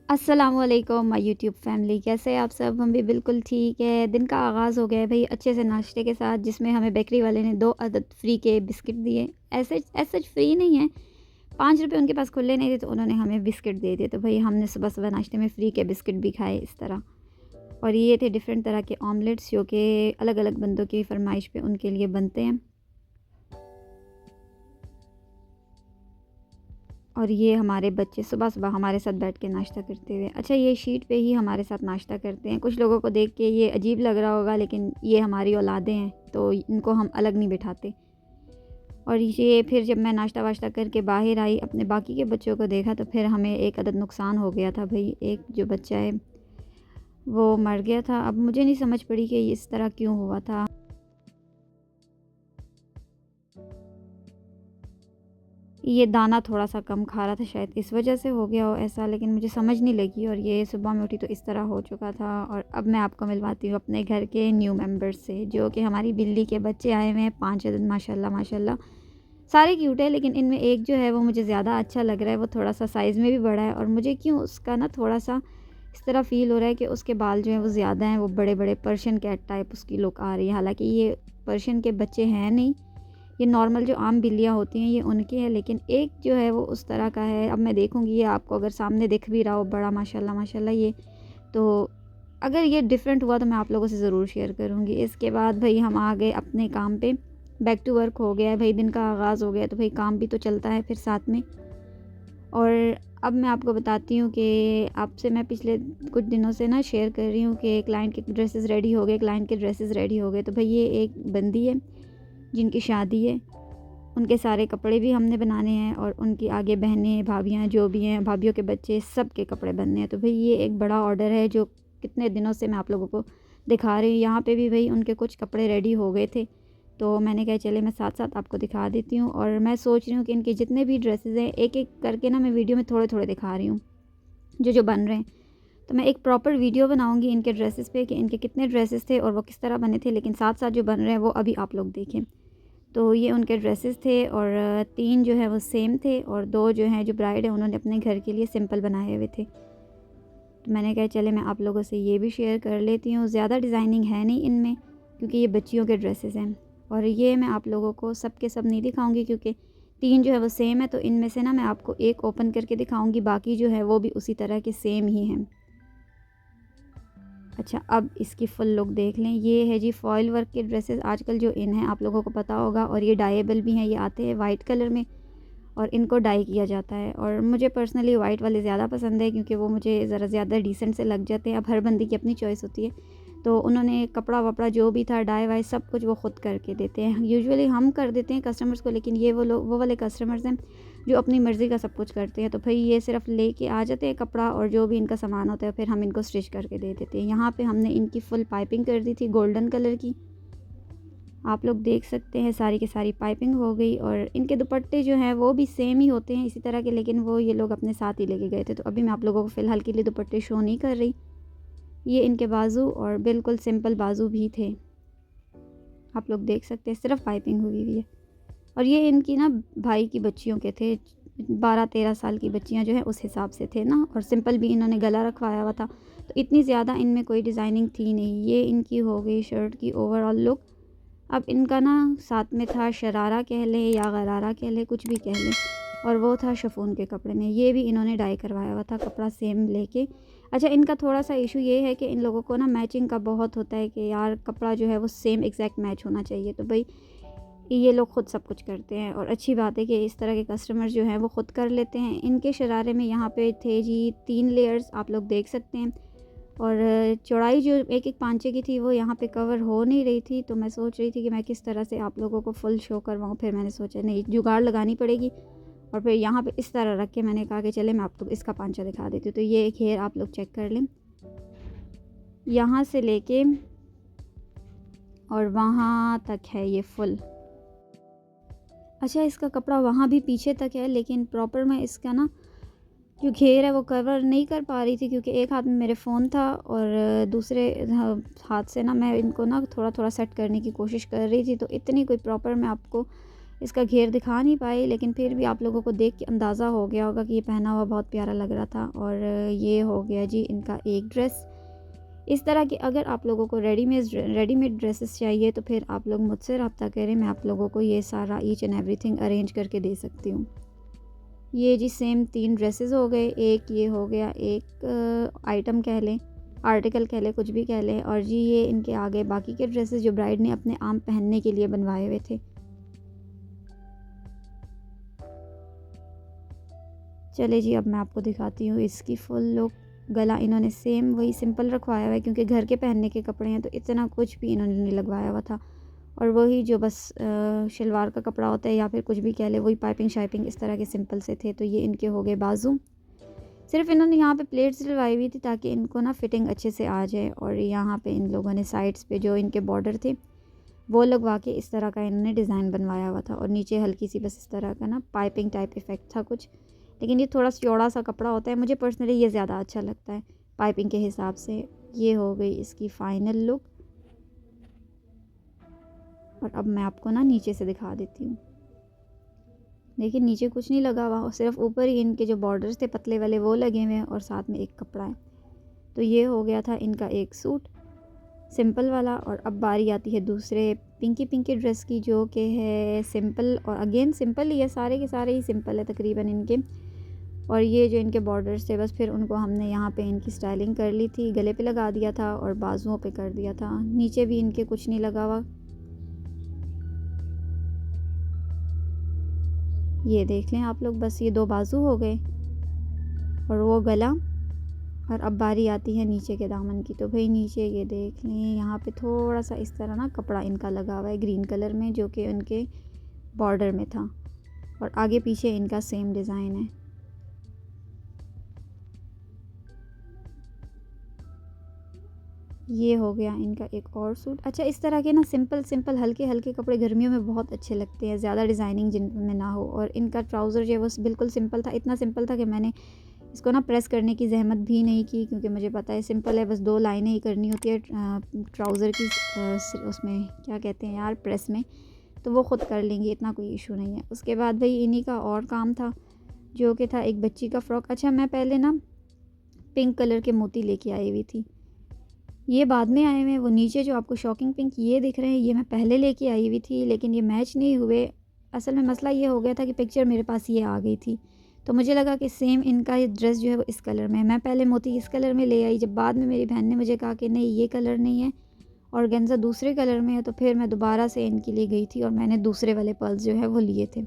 अस्सलामुअलैकुम my YouTube family, कैसे हैं आप सब। हम भी बिल्कुल ठीक है। दिन का आगाज़ हो गया है भाई अच्छे से नाश्ते के साथ, जिसमें हमें बेकरी वाले ने 2 अदद फ्री के बिस्किट दिए। ऐसे सच फ्री नहीं है, 5 रुपए उनके पास खुले नहीं थे तो उन्होंने हमें बिस्किट दे दिए। तो भाई हमने सुबह-सुबह नाश्ते में फ्री के बिस्किट भी खाए इस तरह। और ये थे डिफरेंट तरह के ऑमलेट्स जो कि अलग-अलग बंदों की फ़रमाइश पे उनके लिए बनते हैं। और ये हमारे बच्चे सुबह-सुबह हमारे साथ बैठ के नाश्ता करते हुए, अच्छा ये शीट पे ही हमारे साथ नाश्ता करते हैं। कुछ लोगों को देख के ये अजीब लग रहा होगा, लेकिन ये हमारी औलादें हैं तो इनको हम अलग नहीं बिठाते। और ये फिर जब मैं नाश्ता-वाश्ता करके बाहर आई, अपने बाकी के बच्चों को देखा तो फिर हमें एक अदद नुकसान हो गया था भई। एक जो बच्चा है वो मर गया था। अब मुझे नहीं समझ पड़ी कि इस तरह क्यों हुआ था। ये दाना थोड़ा-सा कम खा रहा था, शायद इस वजह से हो गया हो ऐसा, लेकिन मुझे समझ नहीं लगी। और ये सुबह में उठी तो इस तरह हो चुका था। और अब मैं आपको मिलवाती हूँ अपने घर के न्यू मेंबर्स से, जो कि हमारी बिल्ली के बच्चे आए हुए हैं 5 अदद माशाल्लाह माशाल्लाह। सारे क्यूट है, लेकिन इनमें एक जो है वो मुझे ज़्यादा अच्छा लग रहा है। वो थोड़ा-सा साइज़ में भी बड़ा है और मुझे क्यों उसका ना थोड़ा-सा इस तरह फ़ील हो रहा है कि उसके बाल जो हैं वो ज़्यादा हैं, वो बड़े-बड़े पर्शियन कैट टाइप उसकी लुक आ रही है। हालाँकि ये पर्शियन के बच्चे हैं नहीं, ये नॉर्मल जो आम बिल्लियाँ होती हैं ये उनकी है, लेकिन एक जो है वो उस तरह का है। अब मैं देखूँगी, ये आपको अगर सामने दिख भी रहा हो बड़ा माशाल्लाह माशाल्लाह ये, तो अगर ये डिफ़रेंट हुआ तो मैं आप लोगों से ज़रूर शेयर करूँगी। इसके बाद भई हम आ गए अपने काम पे, बैक टू वर्क हो गया है भई, दिन का आगाज़ हो गया है तो भई काम भी तो चलता है फिर साथ में। और अब मैं आपको बताती हूँ कि आपसे मैं पिछले कुछ दिनों से ना शेयर कर रही हूँ कि क्लाइंट के ड्रेसेस रेडी हो गए, क्लाइंट के ड्रेसेस रेडी हो गए। तो भई ये एक बंदी है जिनकी शादी है, उनके सारे कपड़े भी हमने बनाने हैं और उनकी आगे बहनें, भाभियाँ जो भी हैं, भाभियों के बच्चे सब के कपड़े बनने हैं। तो भई ये एक बड़ा ऑर्डर है जो कितने दिनों से मैं आप लोगों को दिखा रही हूँ। यहाँ पे भी भई उनके कुछ कपड़े रेडी हो गए थे, तो मैंने कहा चले मैं साथ-साथ आपको दिखा देती हूँ। और मैं सोच रही हूँ कि इनके जितने भी ड्रेसेस हैं, एक-एक करके ना मैं वीडियो में थोड़े-थोड़े दिखा रही हूँ, जो-जो बन रहे हैं। तो मैं एक प्रॉपर वीडियो बनाऊँगी इनके ड्रेसेस पे कि इनके कितने ड्रेसेस थे और वो किस तरह बने थे, लेकिन साथ-साथ जो बन रहे हैं वो अभी आप लोग देखें। तो ये उनके ड्रेसेस थे और 3 जो है वो सेम थे और 2 जो हैं जो ब्राइड है उन्होंने अपने घर के लिए सिंपल बनाए हुए थे। तो मैंने कहा चले मैं आप लोगों से ये भी शेयर कर लेती हूँ। ज़्यादा डिज़ाइनिंग है नहीं इनमें, क्योंकि ये बच्चियों के ड्रेसेस हैं। और ये मैं आप लोगों को सब के सब नहीं दिखाऊँगी, क्योंकि 3 जो है वो सेम है, तो इनमें से ना मैं आपको एक ओपन करके दिखाऊँगी, बाकी जो है वो भी उसी तरह के सेम ही हैं। अच्छा, अब इसकी फुल लुक देख लें। ये है जी फॉयल वर्क के ड्रेसेस आजकल जो इन हैं, आप लोगों को पता होगा। और ये डाइएबल भी हैं, ये आते हैं वाइट कलर में और इनको डाई किया जाता है। और मुझे पर्सनली वाइट वाले ज़्यादा पसंद है, क्योंकि वो मुझे ज़रा ज़्यादा डिसेंट से लग जाते हैं। अब हर बंदी की अपनी चॉइस होती है, तो उन्होंने कपड़ा वपड़ा जो भी था डाई वाई सब कुछ वो ख़ुद करके देते हैं। यूजुअली हम कर देते हैं कस्टमर्स को, लेकिन ये वो वाले कस्टमर्स हैं जो अपनी मर्ज़ी का सब कुछ करते हैं। तो भाई ये सिर्फ़ लेके आ जाते हैं कपड़ा और जो भी इनका सामान होता है फिर हम इनको स्टिच करके दे देते हैं। यहाँ पे हमने इनकी फुल पाइपिंग कर दी थी गोल्डन कलर की, आप लोग देख सकते हैं सारी की सारी पाइपिंग हो गई। और इनके दुपट्टे जो हैं वो भी सेम ही होते हैं इसी तरह के, लेकिन वो ये लोग अपने साथ ही लेके गए थे, तो अभी मैं आप लोगों को फ़िलहाल के लिए दुपट्टे शो नहीं कर रही। ये इनके बाजू और बिल्कुल सिंपल बाजू भी थे, आप लोग देख सकते हैं, सिर्फ पाइपिंग हुई हुई है। और ये इनकी ना भाई की बच्चियों के थे, 12-13 साल की बच्चियां जो है उस हिसाब से थे ना। और सिंपल भी इन्होंने गला रखवाया हुआ था, तो इतनी ज़्यादा इनमें कोई डिज़ाइनिंग थी नहीं। ये इनकी हो गई शर्ट की ओवरऑल लुक। अब इनका ना साथ में था शरारा कह लें या गरारा कह लें, कुछ भी कह लें, और वो था शिफॉन के कपड़े में। ये भी इन्होंने डाई करवाया हुआ था कपड़ा सेम लेके। अच्छा, इनका थोड़ा सा इशू ये है कि इन लोगों को ना मैचिंग का बहुत होता है कि यार कपड़ा जो है वो सेम एग्जैक्ट मैच होना चाहिए, तो भाई ये लोग ख़ुद सब कुछ करते हैं। और अच्छी बात है कि इस तरह के कस्टमर जो हैं वो ख़ुद कर लेते हैं। इनके शरारे में यहाँ पे थे जी 3 लेयर्स, आप लोग देख सकते हैं। और चौड़ाई जो एक-एक पांचे की थी वो यहाँ पे कवर हो नहीं रही थी, तो मैं सोच रही थी कि मैं किस तरह से आप लोगों को फुल शो करवाऊँ। फिर मैंने सोचा नहीं, जुगाड़ लगानी पड़ेगी। और फिर यहाँ पे इस तरह रख के मैंने कहा कि चले मैं आपको इसका पांचा दिखा देती हूँ। तो ये एक हेयर आप लोग चेक कर लें, यहाँ से लेके और वहाँ तक है ये फुल। अच्छा, इसका कपड़ा वहाँ भी पीछे तक है, लेकिन प्रॉपर मैं इसका ना जो घेर है वो कवर नहीं कर पा रही थी, क्योंकि एक हाथ में मेरे फ़ोन था और दूसरे हाथ से ना मैं इनको ना थोड़ा थोड़ा सेट करने की कोशिश कर रही थी, तो इतनी कोई प्रॉपर मैं आपको इसका घेर दिखा नहीं पाई, लेकिन फिर भी आप लोगों को देख के अंदाज़ा हो गया होगा कि ये पहना हुआ बहुत प्यारा लग रहा था। और ये हो गया जी इनका एक ड्रेस। इस तरह की अगर आप लोगों को रेडीमेड ड्रेसेस चाहिए तो फिर आप लोग मुझसे रब्ता करें, मैं आप लोगों को ये सारा ईच एंड एवरीथिंग अरेंज करके दे सकती हूँ। ये जी सेम 3 ड्रेसेस हो गए, एक ये हो गया, एक आइटम कह लें, आर्टिकल कह लें, कुछ भी कह लें। और जी ये इनके आगे बाकी के ड्रेसेस जो ब्राइड ने अपने आम पहनने के लिए बनवाए हुए थे। चले जी अब मैं आपको दिखाती हूँ इसकी फुल लुक। गला इन्होंने सेम वही सिंपल रखवाया हुआ है, क्योंकि घर के पहनने के कपड़े हैं तो इतना कुछ भी इन्होंने नहीं लगवाया हुआ था। और वही जो बस शलवार का कपड़ा होता है या फिर कुछ भी कह ले, वही पाइपिंग शाइपिंग इस तरह के सिंपल से थे। तो ये इनके हो गए बाजू। सिर्फ इन्होंने यहाँ पे प्लेट्स डलवाई हुई थी ताकि इनको ना फिटिंग अच्छे से आ जाए। और यहाँ पे इन लोगों ने साइड्स पे जो इनके बॉर्डर थे वो लगवा के इस तरह का इन्होंने डिज़ाइन बनवाया हुआ था। और नीचे हल्की सी बस इस तरह का ना पाइपिंग टाइप इफ़ेक्ट था कुछ, लेकिन ये थोड़ा चौड़ा सा कपड़ा होता है, मुझे पर्सनली ये ज़्यादा अच्छा लगता है पाइपिंग के हिसाब से। ये हो गई इसकी फ़ाइनल लुक। और अब मैं आपको ना नीचे से दिखा देती हूँ। देखिए नीचे कुछ नहीं लगा हुआ, और सिर्फ ऊपर ही इनके जो बॉर्डर्स थे पतले वाले वो लगे हुए हैं, और साथ में एक कपड़ा है। तो ये हो गया था इनका एक सूट सिंपल वाला। और अब बारी आती है दूसरे पिंकी ड्रेस की, जो कि है सिंपल। और अगेन सिंपल ही है, सारे के सारे ही सिंपल है तकरीबन इनके। और ये जो इनके बॉर्डर्स थे बस फिर उनको हमने यहाँ पे इनकी स्टाइलिंग कर ली थी, गले पे लगा दिया था और बाजुओं पे कर दिया था। नीचे भी इनके कुछ नहीं लगा हुआ। ये देख लें आप लोग, बस ये 2 बाजू हो गए और वो गला। और अब बारी आती है नीचे के दामन की। तो भाई नीचे ये देख लें, यहाँ पे थोड़ा सा इस तरह ना कपड़ा इनका लगा हुआ है ग्रीन कलर में, जो कि उनके बॉर्डर में था। और आगे पीछे इनका सेम डिज़ाइन है। ये हो गया इनका एक और सूट। अच्छा, इस तरह के ना सिंपल हल्के हल्के कपड़े गर्मियों में बहुत अच्छे लगते हैं, ज़्यादा डिज़ाइनिंग जिनमें ना हो। और इनका ट्राउज़र जो है वो बिल्कुल सिंपल था, इतना सिंपल था कि मैंने इसको ना प्रेस करने की जहमत भी नहीं की, क्योंकि मुझे पता है सिंपल है, बस 2 लाइनें ही करनी होती है ट्राउज़र की उसमें क्या कहते हैं यार, प्रेस में, तो वो ख़ुद कर लेंगी, इतना कोई इशू नहीं है। उसके बाद भाई इन्हीं का और काम था, जो कि था एक बच्ची का फ़्रॉक। अच्छा, मैं पहले ना पिंक कलर के मोती लेके आई हुई थी, ये बाद में आए हुए हैं। वो नीचे जो आपको शॉकिंग पिंक ये दिख रहे हैं, ये मैं पहले लेके आई हुई थी, लेकिन ये मैच नहीं हुए। असल में मसला ये हो गया था कि पिक्चर मेरे पास ये आ गई थी, तो मुझे लगा कि सेम इनका ये ड्रेस जो है वो इस कलर में है। मैं पहले मोती इस कलर में ले आई, जब बाद में मेरी बहन ने मुझे कहा कि नहीं ये कलर नहीं है और गेंजा दूसरे कलर में है, तो फिर मैं दोबारा से इनके लिए गई थी और मैंने दूसरे वाले पर्ल्स जो है वो लिए थे।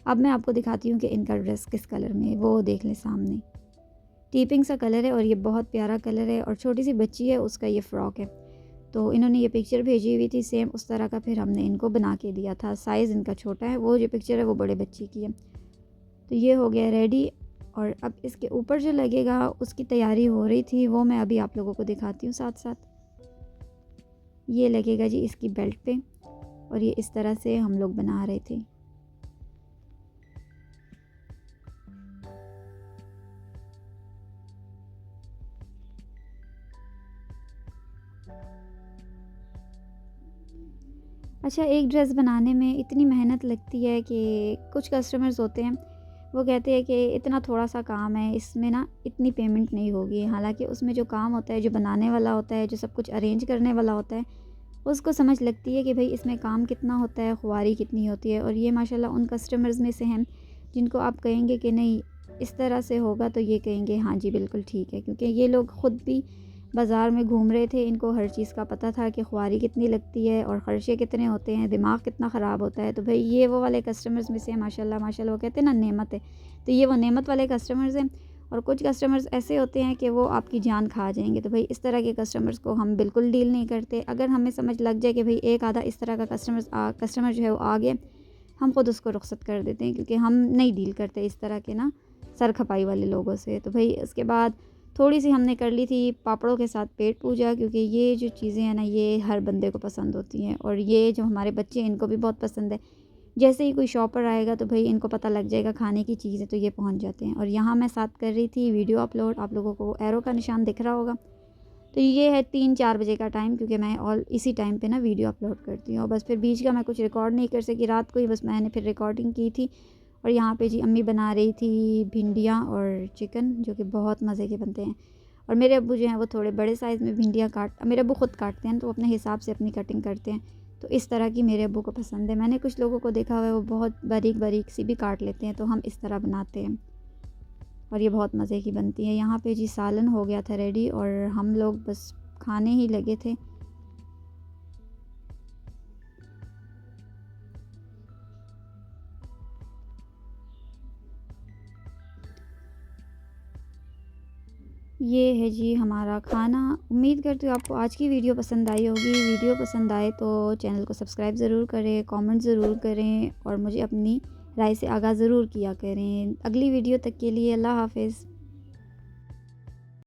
अब मैं आपको दिखाती हूँ कि इनका ड्रेस किस कलर में है, वो देख लें सामने। टीपिंग सा कलर है और ये बहुत प्यारा कलर है, और छोटी सी बच्ची है उसका ये फ़्रॉक है। तो इन्होंने ये पिक्चर भेजी हुई थी सेम उस तरह का, फिर हमने इनको बना के दिया था। साइज़ इनका छोटा है, वो जो पिक्चर है वो बड़े बच्चे की है। तो ये हो गया रेडी। और अब इसके ऊपर जो लगेगा उसकी तैयारी हो रही थी, वो मैं अभी आप लोगों को दिखाती हूँ साथ साथ। ये लगेगा जी इसकी बेल्ट पे, और ये इस तरह से हम लोग बना रहे थे। अच्छा, एक ड्रेस बनाने में इतनी मेहनत लगती है कि कुछ कस्टमर्स होते हैं वो कहते हैं कि इतना थोड़ा सा काम है, इसमें ना इतनी पेमेंट नहीं होगी। हालांकि उसमें जो काम होता है, जो बनाने वाला होता है, जो सब कुछ अरेंज करने वाला होता है, उसको समझ लगती है कि भाई इसमें काम कितना होता है, ख्वारी कितनी होती है। और ये माशाल्लाह उन कस्टमर्स में से हैं जिनको आप कहेंगे कि नहीं इस तरह से होगा, तो ये कहेंगे हाँ जी बिल्कुल ठीक है, क्योंकि ये लोग ख़ुद भी बाज़ार में घूम रहे थे, इनको हर चीज़ का पता था कि ख्वारी कितनी लगती है और ख़र्चे कितने होते हैं, दिमाग कितना ख़राब होता है। तो भाई ये वो वाले कस्टमर्स में से माशाल्लाह माशाल्लाह, वो कहते हैं ना नेमत है, तो ये वो नेमत वाले कस्टमर्स हैं। और कुछ कस्टमर्स ऐसे होते हैं कि वो आपकी जान खा जाएंगे, तो भाई इस तरह के कस्टमर्स को हम बिल्कुल डील नहीं करते। अगर हमें समझ लग जाए कि भाई एक आधा इस तरह का कस्टमर जो है वो आ गया, हम ख़ुद उसको रुखसत कर देते हैं, क्योंकि हम नहीं डील करते इस तरह के ना सर खपाई वाले लोगों से। तो भाई उसके बाद थोड़ी सी हमने कर ली थी पापड़ों के साथ पेट पूजा, क्योंकि ये जो चीज़ें हैं ना ये हर बंदे को पसंद होती हैं, और ये जो हमारे बच्चे हैं इनको भी बहुत पसंद है। जैसे ही कोई शॉपर आएगा तो भाई इनको पता लग जाएगा खाने की चीज़ है, तो ये पहुंच जाते हैं। और यहाँ मैं साथ कर रही थी वीडियो अपलोड, आप लोगों को एरो का निशान दिख रहा होगा, तो ये है 3-4 बजे का टाइम, क्योंकि मैं ऑल इसी टाइम पे ना वीडियो अपलोड करती हूँ। और बस फिर बीच का मैं कुछ रिकॉर्ड नहीं कर सकी, रात को ही बस मैंने फिर रिकॉर्डिंग की थी। और यहाँ पे जी अम्मी बना रही थी भिंडियाँ और चिकन, जो कि बहुत मज़े के बनते हैं। और मेरे अब्बू जो हैं वो थोड़े बड़े साइज़ में भिंडियाँ मेरे अब्बू ख़ुद काटते हैं, तो अपने हिसाब से अपनी कटिंग करते हैं। तो इस तरह की मेरे अब्बू को पसंद है। मैंने कुछ लोगों को देखा हुआ है वो बहुत बारीक बारीक सी भी काट लेते हैं, तो हम इस तरह बनाते हैं और ये बहुत मज़े की बनती है। यहाँ पे जी सालन हो गया था रेडी और हम लोग बस खाने ही लगे थे। ये है जी हमारा खाना। उम्मीद करती हूँ आपको आज की वीडियो पसंद आई होगी। वीडियो पसंद आए तो चैनल को सब्सक्राइब ज़रूर करें, कमेंट ज़रूर करें और मुझे अपनी राय से आगाह ज़रूर किया करें। अगली वीडियो तक के लिए अल्लाह हाफ़िज़।